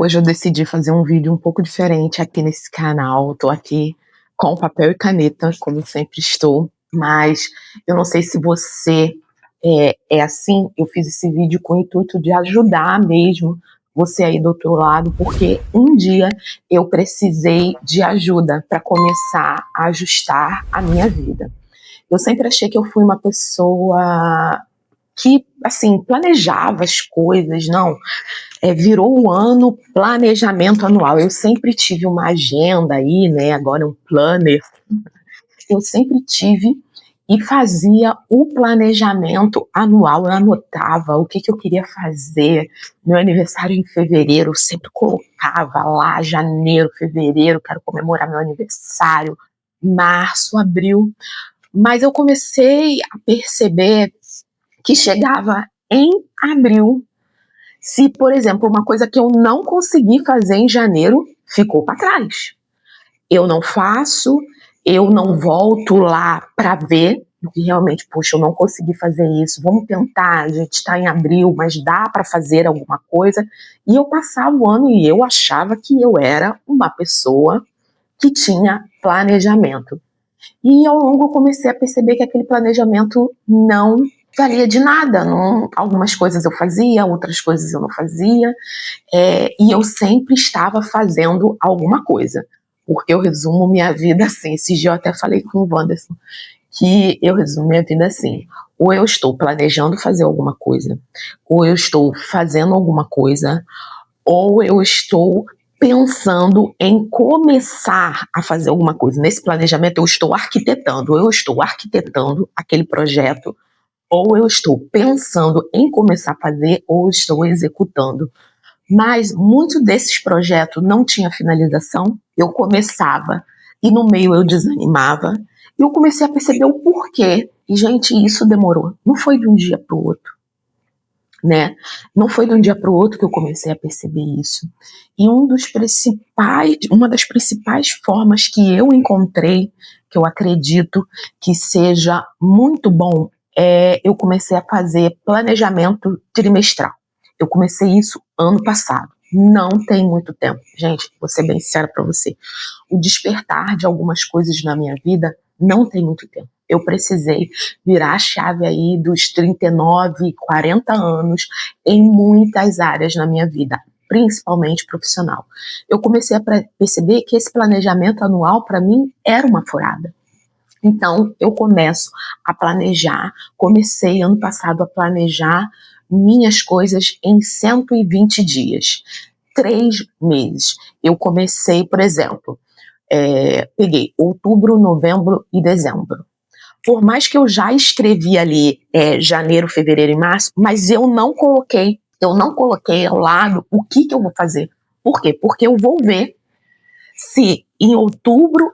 Hoje eu decidi fazer um vídeo um pouco diferente aqui nesse canal. Tô aqui com papel e caneta, como eu sempre estou, mas eu não sei se você é assim. Eu fiz esse vídeo com o intuito de ajudar mesmo você aí do outro lado, porque um dia eu precisei de ajuda para começar a ajustar a minha vida. Eu sempre achei que eu fui uma pessoa que, assim, planejava as coisas, não. Virou o ano planejamento anual. Eu sempre tive uma agenda aí, né? Agora um planner. Eu sempre tive e fazia o planejamento anual. Eu anotava o que eu queria fazer. Meu aniversário em fevereiro, eu sempre colocava lá, janeiro, fevereiro, quero comemorar meu aniversário, março, abril. Mas eu comecei a perceber que chegava em abril, se, por exemplo, uma coisa que eu não consegui fazer em janeiro ficou para trás. Eu não faço, eu não volto lá para ver o que realmente, poxa, eu não consegui fazer isso, vamos tentar, a gente está em abril, mas dá para fazer alguma coisa. E eu passava o ano e eu achava que eu era uma pessoa que tinha planejamento. E ao longo eu comecei a perceber que aquele planejamento não valia de nada. Não, algumas coisas eu fazia, outras coisas eu não fazia, e eu sempre estava fazendo alguma coisa. Porque eu resumo minha vida assim. Esse dia eu até falei com o Wanderson que eu resumo minha vida assim: ou eu estou planejando fazer alguma coisa, ou eu estou fazendo alguma coisa, ou eu estou pensando em começar a fazer alguma coisa. Nesse planejamento eu estou arquitetando, aquele projeto, ou eu estou pensando em começar a fazer, ou estou executando. Mas muitos desses projetos não tinha finalização. Eu começava e no meio eu desanimava. E eu comecei a perceber o porquê. E, gente, isso demorou. Não foi de um dia para o outro, né? Não foi de um dia para o outro que eu comecei a perceber isso. E uma das principais formas que eu encontrei, que eu acredito que seja muito bom, eu comecei a fazer planejamento trimestral. Eu comecei isso ano passado. Não tem muito tempo. Gente, vou ser bem sincera para você. O despertar de algumas coisas na minha vida não tem muito tempo. Eu precisei virar a chave aí dos 39, 40 anos em muitas áreas na minha vida, principalmente profissional. Eu comecei a perceber que esse planejamento anual, para mim, era uma furada. Então, eu comecei ano passado a planejar minhas coisas em 120 dias, 3 meses. Eu comecei, por exemplo, peguei outubro, novembro e dezembro. Por mais que eu já escrevi ali janeiro, fevereiro e março, mas eu não coloquei ao lado o que eu vou fazer. Por quê? Porque eu vou ver se em outubro,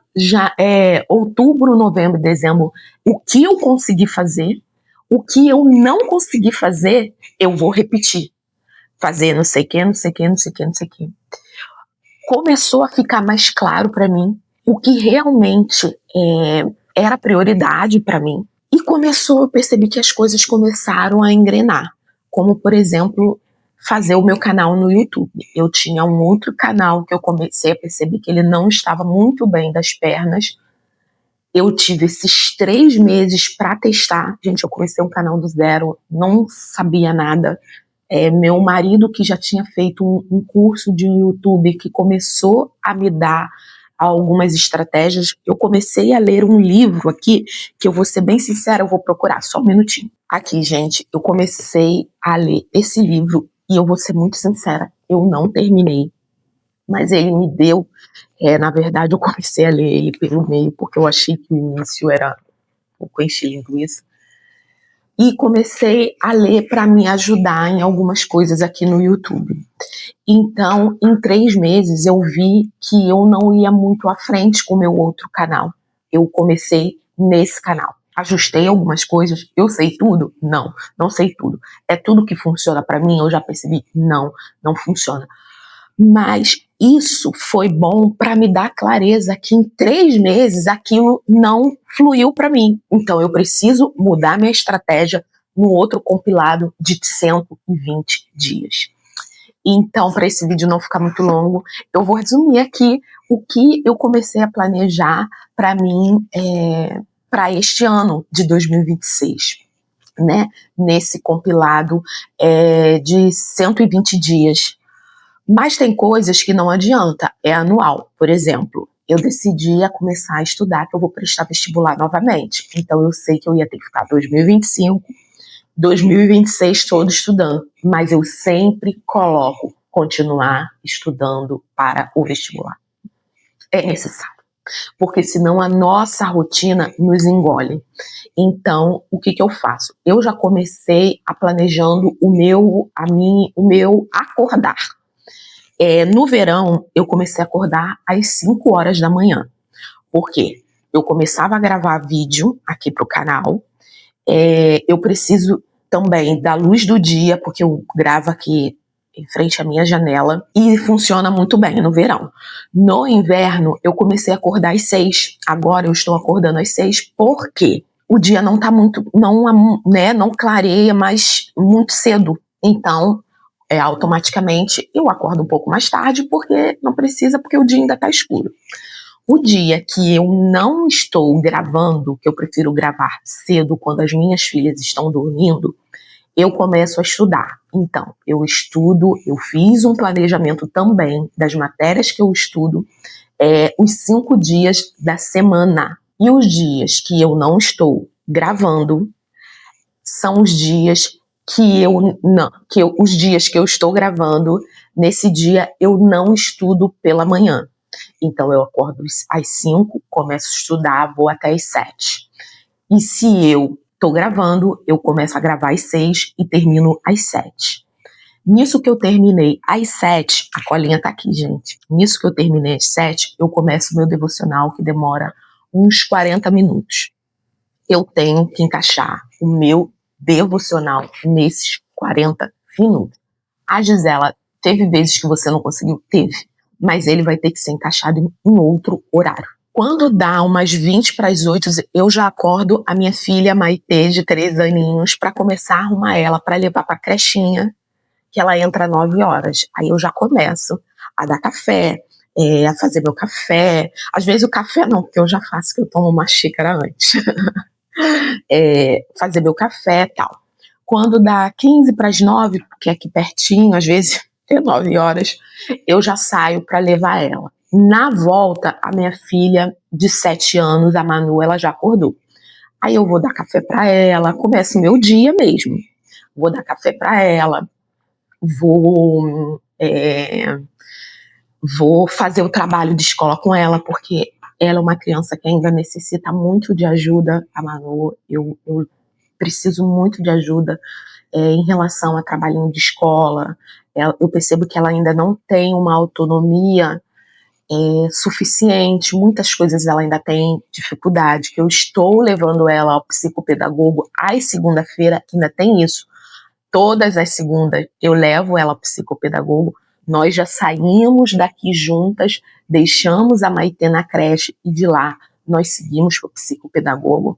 novembro, dezembro, o que eu consegui fazer, o que eu não consegui fazer, eu vou repetir. Fazer não sei o que, não sei o que, não sei o que, não sei o que. Começou a ficar mais claro para mim o que realmente era prioridade para mim. E eu percebi que as coisas começaram a engrenar. Como, por exemplo, fazer o meu canal no YouTube. Eu tinha um outro canal que eu comecei a perceber que ele não estava muito bem das pernas. Eu tive esses 3 meses para testar. Gente, eu comecei um canal do zero, não sabia nada. Meu marido, que já tinha feito um curso de YouTube, que começou a me dar algumas estratégias. Eu comecei a ler um livro aqui, que eu vou ser bem sincera, eu vou procurar, só um minutinho. Aqui, gente, eu comecei a ler esse livro e eu vou ser muito sincera, eu não terminei. Mas ele me deu, na verdade eu comecei a ler ele pelo meio, porque eu achei que o início era um pouco encher linguiça. E comecei a ler para me ajudar em algumas coisas aqui no YouTube. Então, em 3 meses, eu vi que eu não ia muito à frente com o meu outro canal. Eu comecei nesse canal. Ajustei algumas coisas. Eu sei tudo? Não, não sei tudo. É tudo que funciona para mim? Eu já percebi? Não, não funciona. Mas isso foi bom para me dar clareza que em 3 meses aquilo não fluiu para mim. Então eu preciso mudar minha estratégia no outro compilado de 120 dias. Então, para esse vídeo não ficar muito longo, eu vou resumir aqui o que eu comecei a planejar para mim para este ano de 2026, né? Nesse compilado de 120 dias. Mas tem coisas que não adianta, é anual. Por exemplo, eu decidi a começar a estudar que eu vou prestar vestibular novamente. Então eu sei que eu ia ter que ficar 2025, 2026 todo estudando, mas eu sempre coloco continuar estudando para o vestibular. É necessário, porque senão a nossa rotina nos engole. Então, o que eu faço? Eu já comecei planejando o meu acordar. No verão, eu comecei a acordar às 5 horas da manhã. Por quê? Eu começava a gravar vídeo aqui pro canal. Eu preciso também da luz do dia, porque eu gravo aqui em frente à minha janela e funciona muito bem no verão. No inverno, eu comecei a acordar às 6. Agora eu estou acordando às 6 porque o dia não tá muito, não clareia mais muito cedo. Então, automaticamente eu acordo um pouco mais tarde porque não precisa, porque o dia ainda tá escuro. O dia que eu não estou gravando, que eu prefiro gravar cedo quando as minhas filhas estão dormindo, eu começo a estudar. Então, eu estudo, eu fiz um planejamento também das matérias que eu estudo, os 5 dias da semana. E os dias que eu não estou gravando são os dias os dias que eu estou gravando, nesse dia eu não estudo pela manhã. Então eu acordo às 5, começo a estudar, vou até às 7. E se eu estou gravando, eu começo a gravar às 6 e termino às 7. Nisso que eu terminei às 7, a colinha tá aqui, gente. Nisso que eu terminei às 7, eu começo o meu devocional, que demora uns 40 minutos. Eu tenho que encaixar o meu devocional nesses 40 minutos. A Gisela, teve vezes que você não conseguiu? Teve. Mas ele vai ter que ser encaixado em outro horário. Quando dá umas 20 para as 8, eu já acordo a minha filha Maitê, de 3 aninhos, para começar a arrumar ela, para levar para a crechinha, que ela entra às 9 horas. Aí eu já começo a dar café, a fazer meu café. Às vezes o café não, porque eu já faço, que eu tomo uma xícara antes. Fazer meu café e tal. Quando dá 15 para as 9, porque é aqui pertinho, às vezes é 9 horas, eu já saio para levar ela. Na volta, a minha filha de 7 anos, a Manu, ela já acordou. Aí eu vou dar café para ela, começa o meu dia mesmo. Vou dar café para ela, vou fazer o trabalho de escola com ela, porque ela é uma criança que ainda necessita muito de ajuda, a Manu. Eu preciso muito de ajuda em relação a trabalhinho de escola. Eu percebo que ela ainda não tem uma autonomia suficiente, muitas coisas ela ainda tem dificuldade, que eu estou levando ela ao psicopedagogo às segunda-feira, ainda tem isso. Todas as segundas eu levo ela ao psicopedagogo, nós já saímos daqui juntas, deixamos a Maitê na creche e de lá nós seguimos para o psicopedagogo.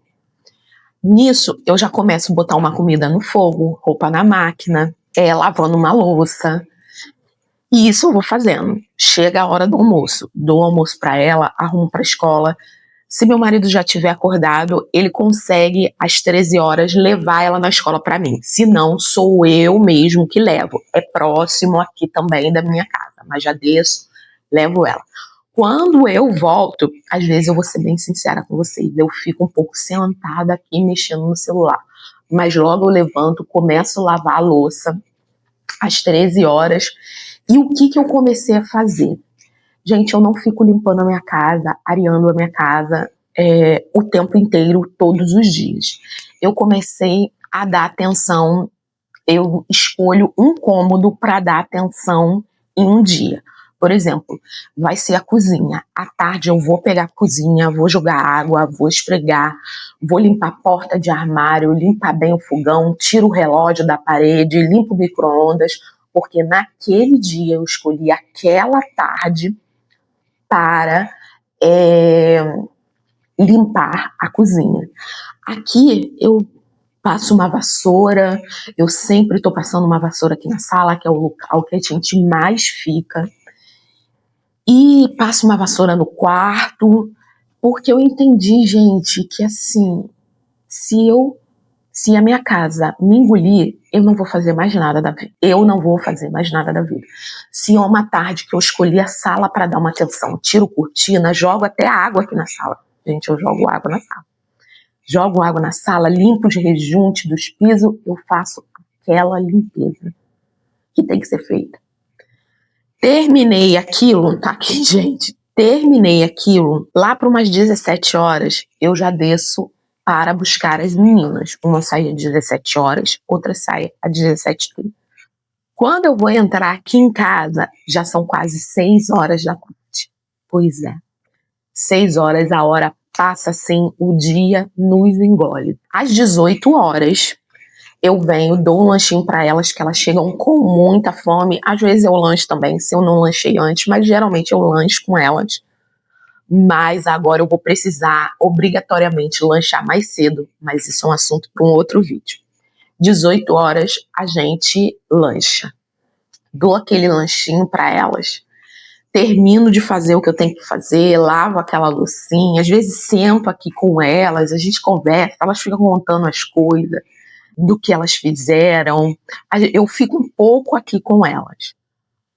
Nisso, eu já começo a botar uma comida no fogo, roupa na máquina, lavando uma louça. E isso eu vou fazendo. Chega a hora do almoço, dou o almoço para ela, arrumo para a escola. Se meu marido já tiver acordado, ele consegue às 13 horas levar ela na escola para mim. Se não, sou eu mesmo que levo. É próximo aqui também da minha casa, mas já desço, levo ela. Quando eu volto, às vezes eu vou ser bem sincera com vocês, eu fico um pouco sentada aqui mexendo no celular. Mas logo eu levanto, começo a lavar a louça às 13 horas. E o que eu comecei a fazer? Gente, eu não fico limpando a minha casa, areando a minha casa o tempo inteiro, todos os dias. Eu comecei a dar atenção, eu escolho um cômodo para dar atenção em um dia. Por exemplo, vai ser a cozinha. À tarde eu vou pegar a cozinha, vou jogar água, vou esfregar, vou limpar a porta de armário, limpar bem o fogão, tiro o relógio da parede, limpo o micro-ondas, porque naquele dia eu escolhi aquela tarde para limpar a cozinha. Aqui eu passo uma vassoura, eu sempre estou passando uma vassoura aqui na sala, que é o local que a gente mais fica, e passo uma vassoura no quarto, porque eu entendi, gente, que assim, se a minha casa me engolir, eu não vou fazer mais nada da vida. Eu não vou fazer mais nada da vida. Se é uma tarde que eu escolhi a sala para dar uma atenção, tiro cortina, jogo até a água aqui na sala. Gente, eu jogo água na sala. Jogo água na sala, limpo os rejuntes dos pisos, eu faço aquela limpeza que tem que ser feita. Terminei aquilo, tá aqui, gente. Terminei aquilo, lá para umas 17 horas, eu já desço para buscar as meninas. Uma sai às 17 horas, outra sai às 17h30. Quando eu vou entrar aqui em casa, já são quase 6 horas da tarde. Pois é, 6 horas, a hora passa assim, o dia nos engole. Às 18 horas, eu venho, dou um lanchinho para elas, que elas chegam com muita fome. Às vezes eu lancho também, se eu não lanchei antes, mas geralmente eu lancho com elas. Mas agora eu vou precisar obrigatoriamente lanchar mais cedo, mas isso é um assunto para um outro vídeo. 18 horas a gente lancha. Dou aquele lanchinho para elas, termino de fazer o que eu tenho que fazer, lavo aquela loucinha, às vezes sento aqui com elas, a gente conversa, elas ficam contando as coisas, do que elas fizeram, eu fico um pouco aqui com elas.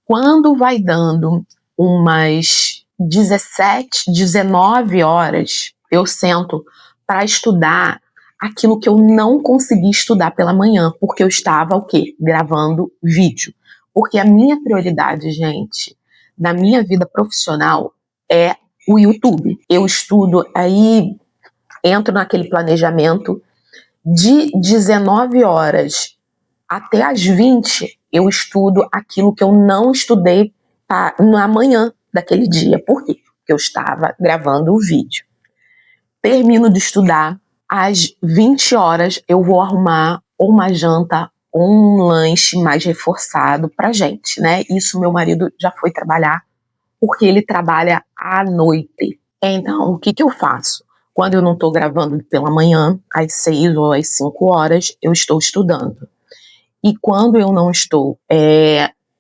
Quando vai dando umas 17, 19 horas, eu sento para estudar aquilo que eu não consegui estudar pela manhã, porque eu estava o quê? Gravando vídeo. Porque a minha prioridade, gente, na minha vida profissional é o YouTube. Eu estudo, aí entro naquele planejamento de 19 horas até as 20, eu estudo aquilo que eu não estudei na manhã daquele dia. Por quê? Porque eu estava gravando o vídeo. Termino de estudar, às 20 horas eu vou arrumar uma janta ou um lanche mais reforçado pra gente, né? Isso meu marido já foi trabalhar, porque ele trabalha à noite. Então, o que eu faço? Quando eu não estou gravando pela manhã, às 6 ou às 5 horas, eu estou estudando. E quando eu não estou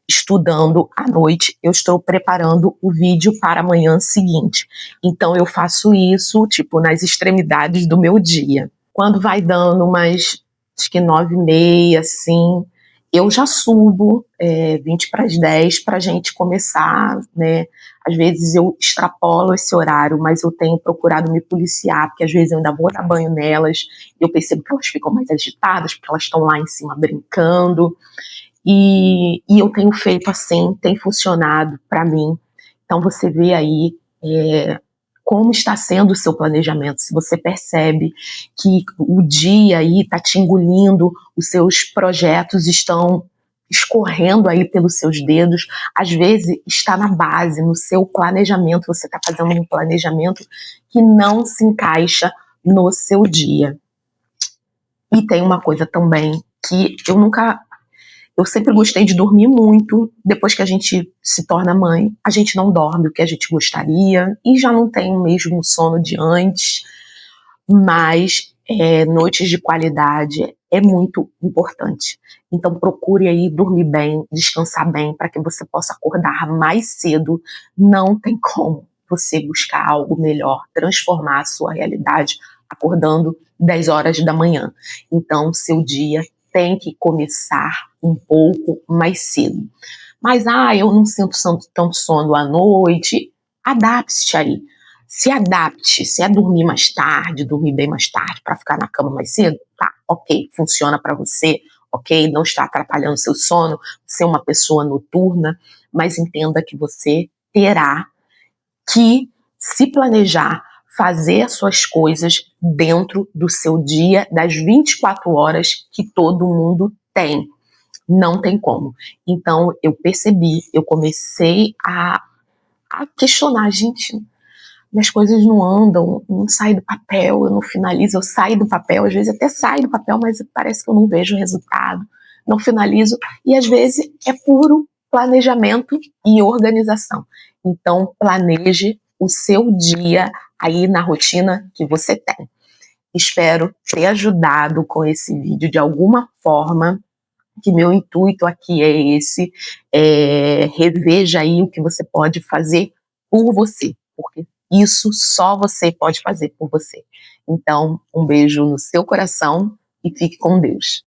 estudando à noite, eu estou preparando o vídeo para a manhã seguinte. Então eu faço isso, tipo, nas extremidades do meu dia. Quando vai dando umas, acho que 9h30, assim, eu já subo 20 para as 10 para a gente começar, né? Às vezes eu extrapolo esse horário, mas eu tenho procurado me policiar, porque às vezes eu ainda vou dar banho nelas, e eu percebo que elas ficam mais agitadas, porque elas estão lá em cima brincando, e eu tenho feito assim, tem funcionado para mim. Então você vê aí como está sendo o seu planejamento, se você percebe que o dia aí está te engolindo, os seus projetos estão escorrendo aí pelos seus dedos, às vezes está na base, no seu planejamento, você está fazendo um planejamento que não se encaixa no seu dia. E tem uma coisa também que eu sempre gostei de dormir muito. Depois que a gente se torna mãe, a gente não dorme o que a gente gostaria e já não tem o mesmo sono de antes, mas noites de qualidade é muito importante. Então procure aí dormir bem, descansar bem, para que você possa acordar mais cedo. Não tem como você buscar algo melhor, transformar a sua realidade acordando 10 horas da manhã. Então seu dia tem que começar um pouco mais cedo. Mas eu não sinto tanto sono à noite. Adapte-se aí. Se adapte, se é dormir mais tarde, dormir bem mais tarde, para ficar na cama mais cedo, tá, ok, funciona para você, ok, não está atrapalhando seu sono, você é uma pessoa noturna, mas entenda que você terá que se planejar, fazer as suas coisas dentro do seu dia, das 24 horas que todo mundo tem. Não tem como. Então, eu percebi, eu comecei a questionar, gente, minhas coisas não andam, não sai do papel, eu não finalizo, eu saio do papel, às vezes até saio do papel, mas parece que eu não vejo o resultado, não finalizo, e às vezes é puro planejamento e organização. Então, planeje o seu dia aí na rotina que você tem. Espero ter ajudado com esse vídeo de alguma forma, que meu intuito aqui é esse, reveja aí o que você pode fazer por você, porque isso só você pode fazer por você. Então, um beijo no seu coração e fique com Deus.